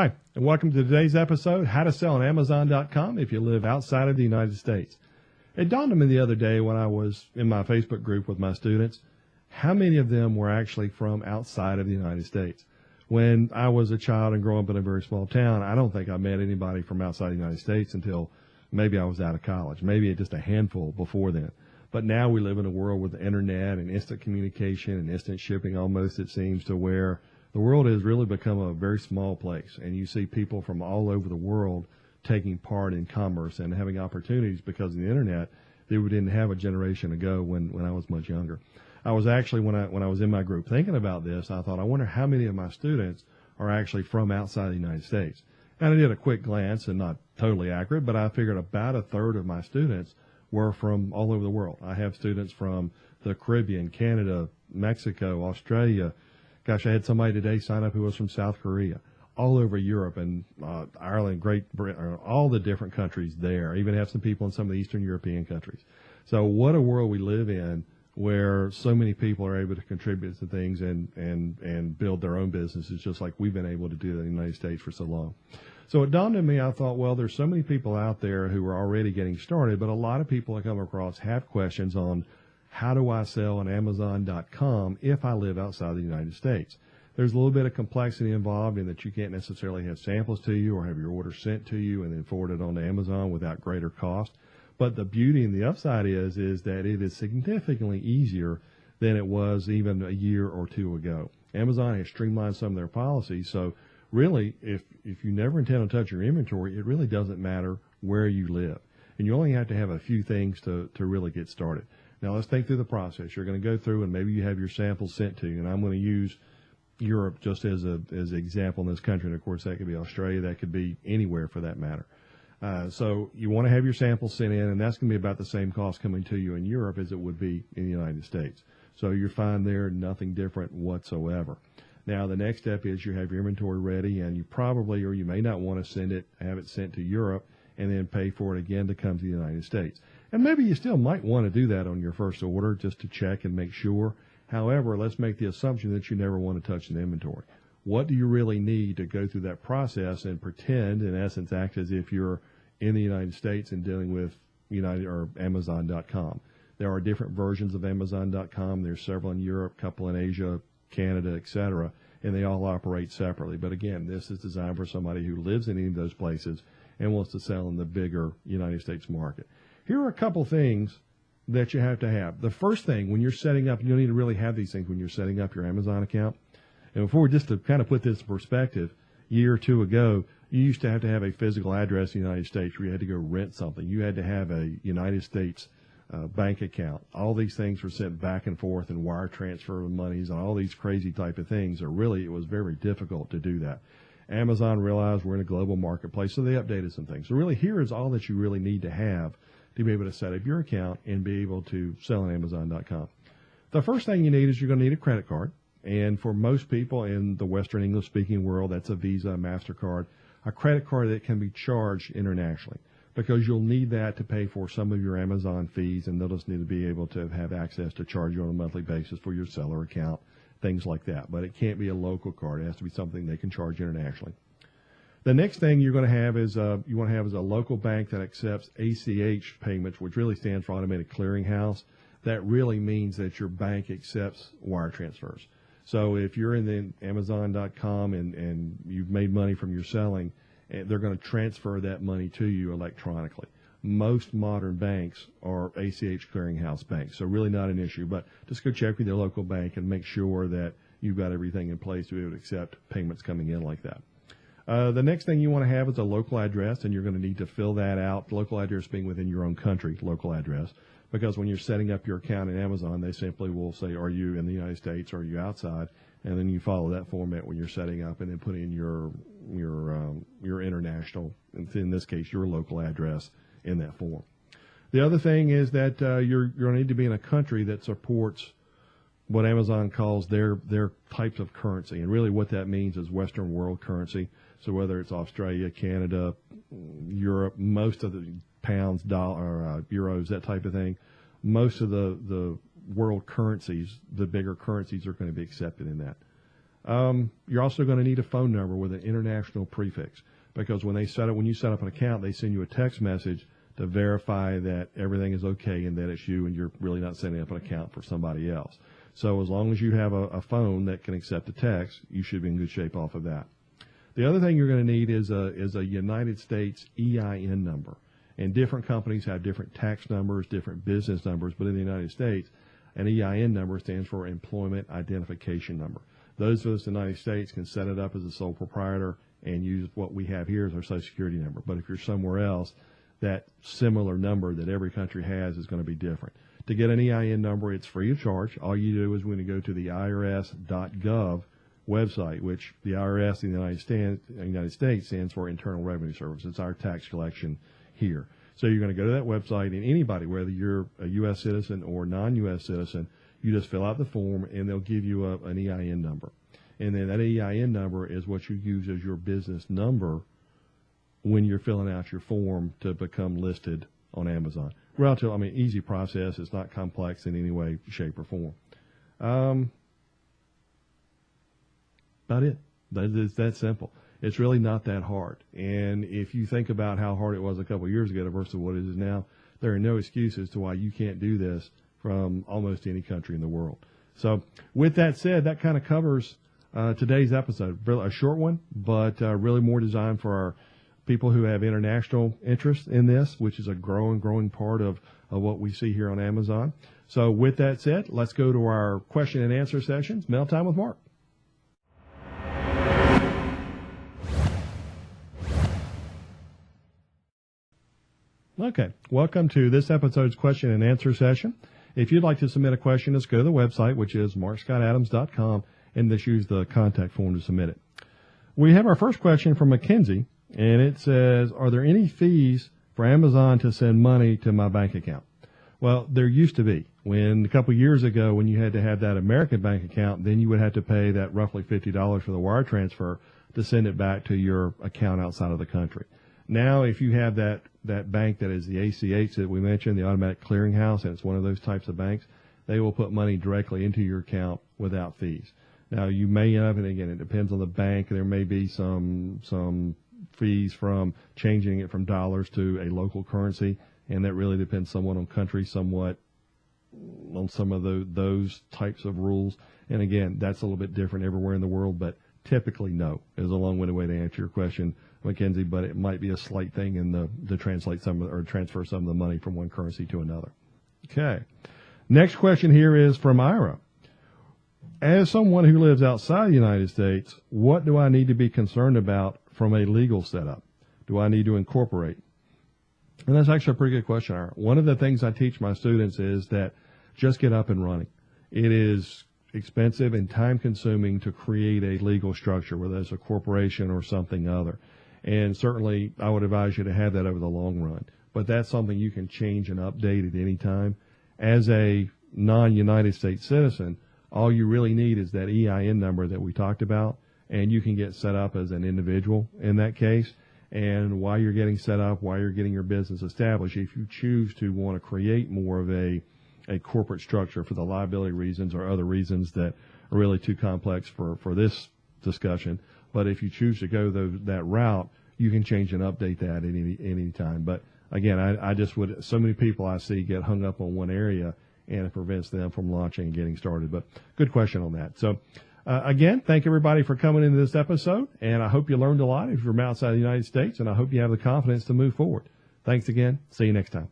Hi, and welcome to today's episode, How to Sell on Amazon.com if you live outside of the United States. It dawned on me the other day when I was in my Facebook group with my students, how many of them were actually from outside of the United States. When I was a child and growing up in a very small town, I don't think I met anybody from outside the United States until maybe I was out of college, maybe just a handful before then. But now we live in a world with the internet and instant communication and instant shipping almost, it seems, to where the world has really become a very small place, and you see people from all over the world taking part in commerce and having opportunities because of the internet that we didn't have a generation ago when I was much younger. I was actually, when I was in my group thinking about this, I thought, I wonder how many of my students are actually from outside the United States. And I did a quick glance, and not totally accurate, but I figured about a third of my students were from all over the world. I have students from the Caribbean, Canada, Mexico, Australia. Gosh, I had somebody today sign up who was from South Korea, all over Europe and Ireland, Great Britain, all the different countries there. I even have some people in some of the Eastern European countries. So what a world we live in where so many people are able to contribute to things and build their own businesses just like we've been able to do in the United States for so long. So it dawned on me, I thought, well, there's so many people out there who are already getting started, but a lot of people I come across have questions on how do I sell on Amazon.com if I live outside the United States. There's a little bit of complexity involved in that you can't necessarily have samples to you or have your order sent to you and then forwarded on to Amazon without greater cost. But the beauty and the upside is that it is significantly easier than it was even a year or two ago. Amazon has streamlined some of their policies, so really, if you never intend to touch your inventory, it really doesn't matter where you live. And you only have to have a few things to really get started. Now, let's think through the process. You're going to go through, and maybe you have your samples sent to you, and I'm going to use Europe just as an example in this country. And, of course, that could be Australia. That could be anywhere for that matter. So you want to have your samples sent in, and that's going to be about the same cost coming to you in Europe as it would be in the United States. So you're fine there, nothing different whatsoever. Now, the next step is you have your inventory ready, and you probably or you may not want to have it sent to Europe and then pay for it again to come to the United States. And maybe you still might want to do that on your first order just to check and make sure. However, let's make the assumption that you never want to touch an inventory. What do you really need to go through that process and pretend, in essence, act as if you're in the United States and dealing with Amazon.com? There are different versions of Amazon.com. There's several in Europe, a couple in Asia, Canada, etc., and they all operate separately. But again, this is designed for somebody who lives in any of those places and wants to sell in the bigger United States market. Here are a couple things that you have to have. The first thing, when you're setting up, you don't need to really have these things when you're setting up your Amazon account. And before, just to kind of put this in perspective, a year or two ago, you used to have a physical address in the United States where you had to go rent something. You had to have a United States bank account. All these things were sent back and forth and wire transfer of monies and all these crazy type of things. It was very difficult to do that. Amazon realized we're in a global marketplace, so they updated some things. So really, here is all that you really need to have to be able to set up your account and be able to sell on Amazon.com. The first thing you need is you're going to need a credit card. And for most people in the Western English-speaking world, that's a Visa, MasterCard, a credit card that can be charged internationally, because you'll need that to pay for some of your Amazon fees, and they'll just need to be able to have access to charge you on a monthly basis for your seller account, things like that. But it can't be a local card. It has to be something they can charge internationally. The next thing you're going to have is a local bank that accepts ACH payments, which really stands for Automated Clearinghouse. That really means that your bank accepts wire transfers. So if you're in the Amazon.com and you've made money from your selling, they're going to transfer that money to you electronically. Most modern banks are ACH clearinghouse banks, so really not an issue. But just go check with your local bank and make sure that you've got everything in place to be able to accept payments coming in like that. The next thing you want to have is a local address, and you're going to need to fill that out, local address being within your own country, local address, because when you're setting up your account in Amazon, they simply will say, are you in the United States or are you outside? And then you follow that format when you're setting up and then put in your international, in this case, your local address in that form. The other thing is that you're going to need to be in a country that supports what Amazon calls their types of currency. And really what that means is Western world currency. So whether it's Australia, Canada, Europe, most of the pounds, euros, that type of thing, most of the world currencies, the bigger currencies, are going to be accepted in that. You're also going to need a phone number with an international prefix, because when you set up an account, they send you a text message to verify that everything is okay and that it's you and you're really not setting up an account for somebody else. So as long as you have a phone that can accept a text, you should be in good shape off of that. The other thing you're going to need is a United States EIN number. And different companies have different tax numbers, different business numbers, but in the United States, an EIN number stands for Employment Identification Number. Those of us in the United States can set it up as a sole proprietor and use what we have here as our Social Security number. But if you're somewhere else, that similar number that every country has is going to be different. To get an EIN number, it's free of charge. All you do is when you go to the IRS.gov website, which the IRS in the United States stands for Internal Revenue Service. It's our tax collection here. So you're going to go to that website, and anybody, whether you're a U.S. citizen or non-U.S. citizen, you just fill out the form, and they'll give you an EIN number. And then that EIN number is what you use as your business number when you're filling out your form to become listed on Amazon. Easy process. It's not complex in any way, shape, or form. About it. It's that simple. It's really not that hard. And if you think about how hard it was a couple of years ago versus what it is now, there are no excuses to why you can't do this from almost any country in the world. So with that said, that kind of covers today's episode. A short one, but really more designed for our people who have international interest in this, which is a growing part of what we see here on Amazon. So with that said, let's go to our question and answer sessions. Mail time with Mark. Okay, welcome to this episode's question and answer session. If you'd like to submit a question, just go to the website, which is markscottadams.com, and just use the contact form to submit it. We have our first question from Mackenzie, and it says, are there any fees for Amazon to send money to my bank account? Well, there used to be. A couple of years ago, when you had to have that American bank account, then you would have to pay that roughly $50 for the wire transfer to send it back to your account outside of the country. Now, if you have that bank that is the ACH that we mentioned, the automatic clearinghouse, and it's one of those types of banks, they will put money directly into your account without fees. Now, you may end up, and again, it depends on the bank. There may be some fees from changing it from dollars to a local currency, and that really depends somewhat on country, somewhat on some of those types of rules. And again, that's a little bit different everywhere in the world, but typically no is a long-winded way to answer your question, Mackenzie, but it might be a slight thing in to translate transfer some of the money from one currency to another. Okay. Next question here is from Ira. As someone who lives outside the United States, what do I need to be concerned about from a legal setup? Do I need to incorporate? And that's actually a pretty good question, Ira. One of the things I teach my students is that just get up and running. It is expensive and time-consuming to create a legal structure, whether it's a corporation or something other. And certainly, I would advise you to have that over the long run. But that's something you can change and update at any time. As a non-United States citizen, all you really need is that EIN number that we talked about, and you can get set up as an individual in that case. And while you're getting set up, while you're getting your business established, if you choose to want to create more of a corporate structure for the liability reasons or other reasons that are really too complex for this discussion, but if you choose to go that route, you can change and update that at any time. But again, I just would, so many people I see get hung up on one area, and it prevents them from launching and getting started. But good question on that. So again, thank everybody for coming into this episode, and I hope you learned a lot if you're from outside the United States, and I hope you have the confidence to move forward. Thanks again. See you next time.